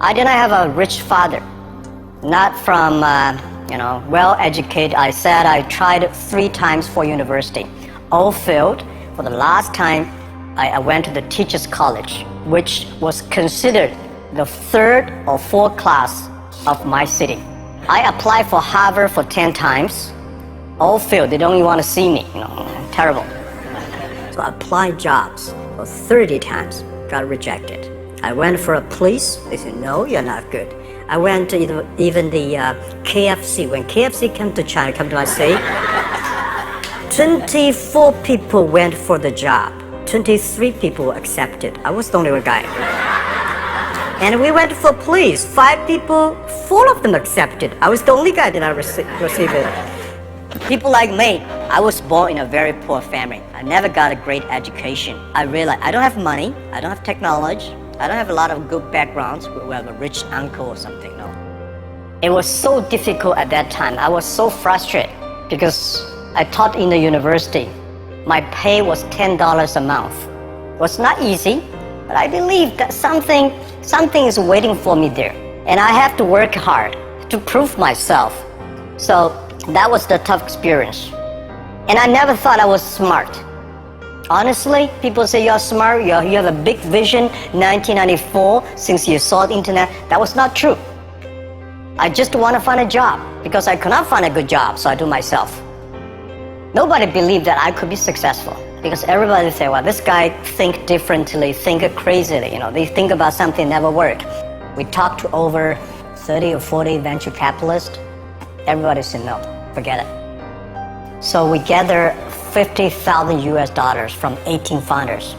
I didn't have a rich father, not from, well-educated. I said I tried 3 times for university, all failed. For the last time, I went to the teacher's college, which was considered the 3rd or 4th class of my city. I applied for Harvard for 10 times, all failed. They don't even want to see me, terrible. So I applied jobs for 30 times, got rejected. I went for a police, they said, no, you're not good. I went to even the KFC. When KFC came to China, come to my city, 24 people went for the job. 23 people accepted. I was the only one guy. And we went for police. 5 people, 4 of them accepted. I was the only guy that I received it. People like me, I was born in a very poor family. I never got a great education. I realized I don't have money, I don't have technology, I don't have a lot of good backgrounds. We have a rich uncle or something, no. It was so difficult at that time. I was so frustrated because I taught in the university. My pay was $10 a month. It was not easy, but I believed that something is waiting for me there. And I have to work hard to prove myself. So that was the tough experience. And I never thought I was smart. Honestly, people say you're smart, you have a big vision. 1994, since you saw the internet, that was not true. I just want to find a job because I could not find a good job, so I do myself. Nobody believed that I could be successful because everybody say, well, this guy think differently, think crazily, they think about something never work. We talked to over 30 or 40 venture capitalists. Everybody said no, forget it. So we gathered $50,000 from 18 founders.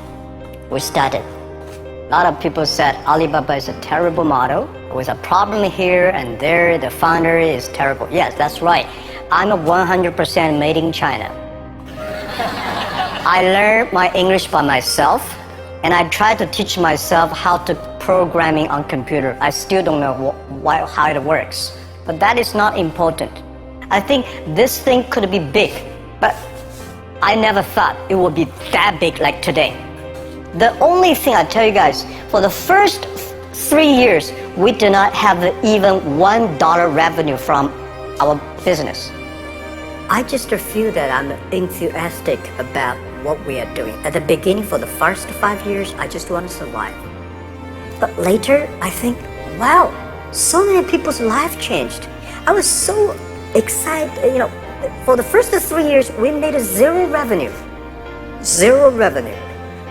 We started. A lot of people said Alibaba is a terrible model. With a problem here and there, the founder is terrible. Yes, that's right. I'm a 100% made in China. I learned my English by myself, and I tried to teach myself how to programming on computer. I still don't know how it works, but that is not important. I think this thing could be big, but I never thought it would be that big like today. The only thing I tell you guys, for the first 3 years, we did not have even $1 revenue from our business. I just feel that I'm enthusiastic about what we are doing. At the beginning, for the first 5 years, I just want to survive. But later, I think, wow, so many people's life changed. I was so excited, for the first 3 years, we made 0 revenue. 0 revenue.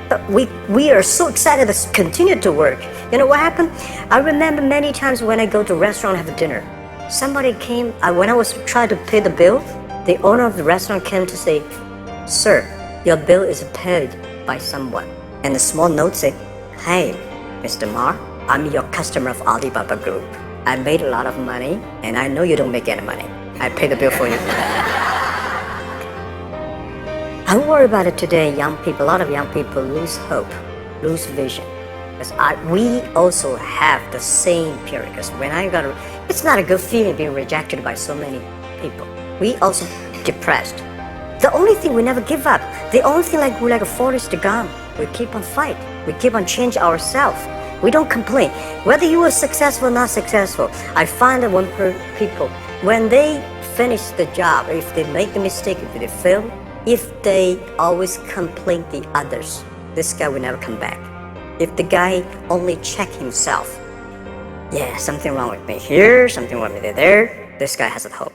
But we are so excited to continue to work. You know what happened? I remember many times when I go to a restaurant and have dinner, somebody came, when I was trying to pay the bill, the owner of the restaurant came to say, sir, your bill is paid by someone. And a small note said, hey, Mr. Ma, I'm your customer of Alibaba Group. I made a lot of money, and I know you don't make any money. I pay the bill for you. I worry about it today. Young people, a lot of young people lose hope, lose vision. Because we also have the same period. Because when it's not a good feeling being rejected by so many people. We also depressed. The only thing we never give up. The only thing we're like a forest gum. We keep on fight. We keep on change ourselves. We don't complain. Whether you are successful or not successful, I find that when people, when they finish the job, if they make a mistake, if they fail, if they always complain the others, this guy will never come back. If the guy only check himself, yeah, something wrong with me here, something wrong with me there, this guy has a hope.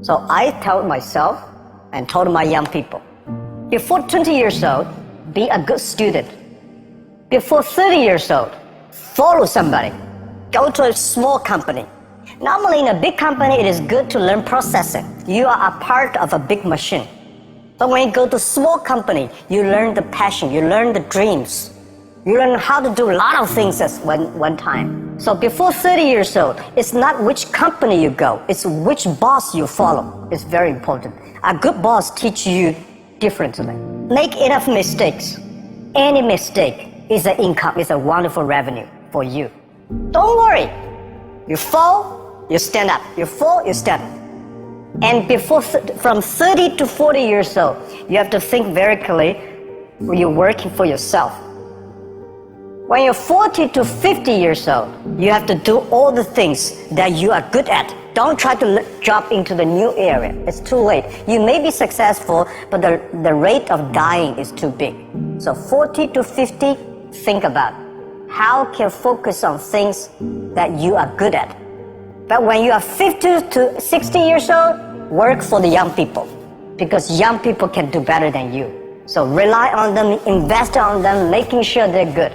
So I told myself and told my young people, before 20 years old, be a good student. Before 30 years old, follow somebody. Go to a small company. Normally in a big company, it is good to learn processing. You are a part of a big machine. But when you go to a small company, you learn the passion, you learn the dreams. You learn how to do a lot of things at one time. So before 30 years old, it's not which company you go, it's which boss you follow. It's very important. A good boss teaches you differently. Make enough mistakes. Any mistake is an income, is a wonderful revenue for you. Don't worry. You fall, you stand up. You fall, you stand up. And from 30 to 40 years old, you have to think very clearly, you're working for yourself. When you're 40 to 50 years old, you have to do all the things that you are good at. Don't try to jump into the new area. It's too late. You may be successful, but the rate of dying is too big. So 40 to 50, think about how can you focus on things that you are good at. But when you are 50 to 60 years old, work for the young people, because young people can do better than you. So rely on them, invest on them, making sure they're good.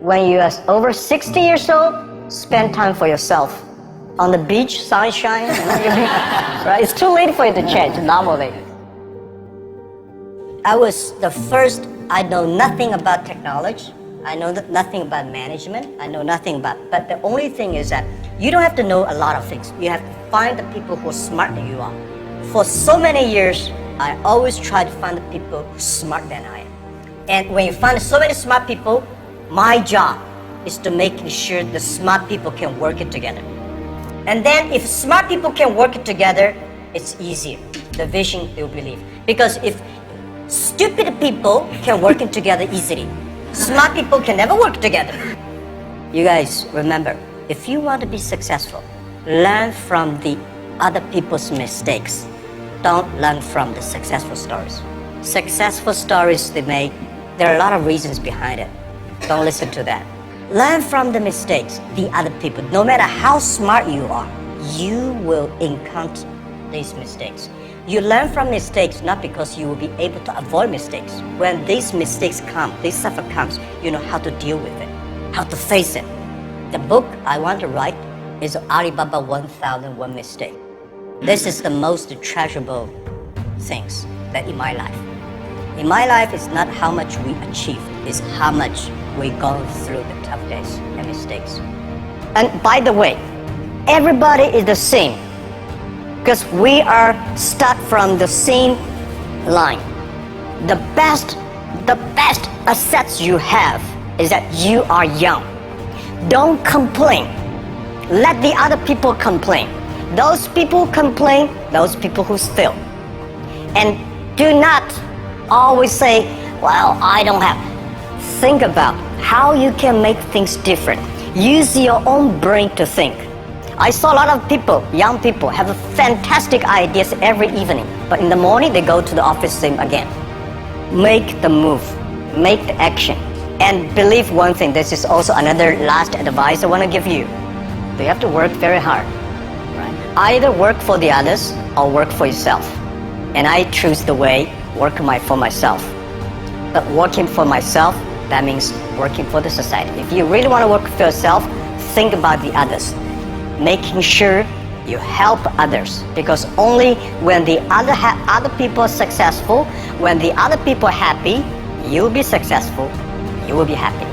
When you are over 60 years old, spend time for yourself. On the beach, sunshine, right? It's too late for you to change, normally. I know nothing about technology. I know nothing about management. I know nothing about, but the only thing is that you don't have to know a lot of things. You have to find the people who are smarter than you are. For so many years, I always try to find the people who are smarter than I am. And when you find so many smart people, my job is to make sure the smart people can work it together. And then if smart people can work it together, it's easier. The vision they will believe. Because if stupid people can work it together easily, smart people can never work together. You guys remember, if you want to be successful, learn from the other people's mistakes. Don't learn from the successful stories. Successful stories they make, there are a lot of reasons behind it. Don't listen to that. Learn from the mistakes, the other people. No matter how smart you are, you will encounter these mistakes. You learn from mistakes not because you will be able to avoid mistakes. When these mistakes come, this suffer comes, you know how to deal with it, how to face it. The book I want to write is Alibaba 1001 Mistake. This is the most treasurable things that in my life. In my life, it's not how much we achieve, it's how much we go through the tough days and mistakes. And by the way, everybody is the same, because we are start from the same line. The best assets you have is that you are young. Don't complain. Let the other people complain. Those people complain, those people who fail. And do not always say, well, I don't have. Think about how you can make things different. Use your own brain to think. I saw a lot of people, young people, have fantastic ideas every evening, but in the morning they go to the office same again. Make the move, make the action, and believe one thing. This is also another last advice I want to give you. You have to work very hard. Right? Either work for the others or work for yourself. And I choose the way work for myself. But working for myself, that means working for the society. If you really want to work for yourself, think about the others. Making sure you help others, because only when the other people are successful, when the other people are happy, you'll be successful, you will be happy.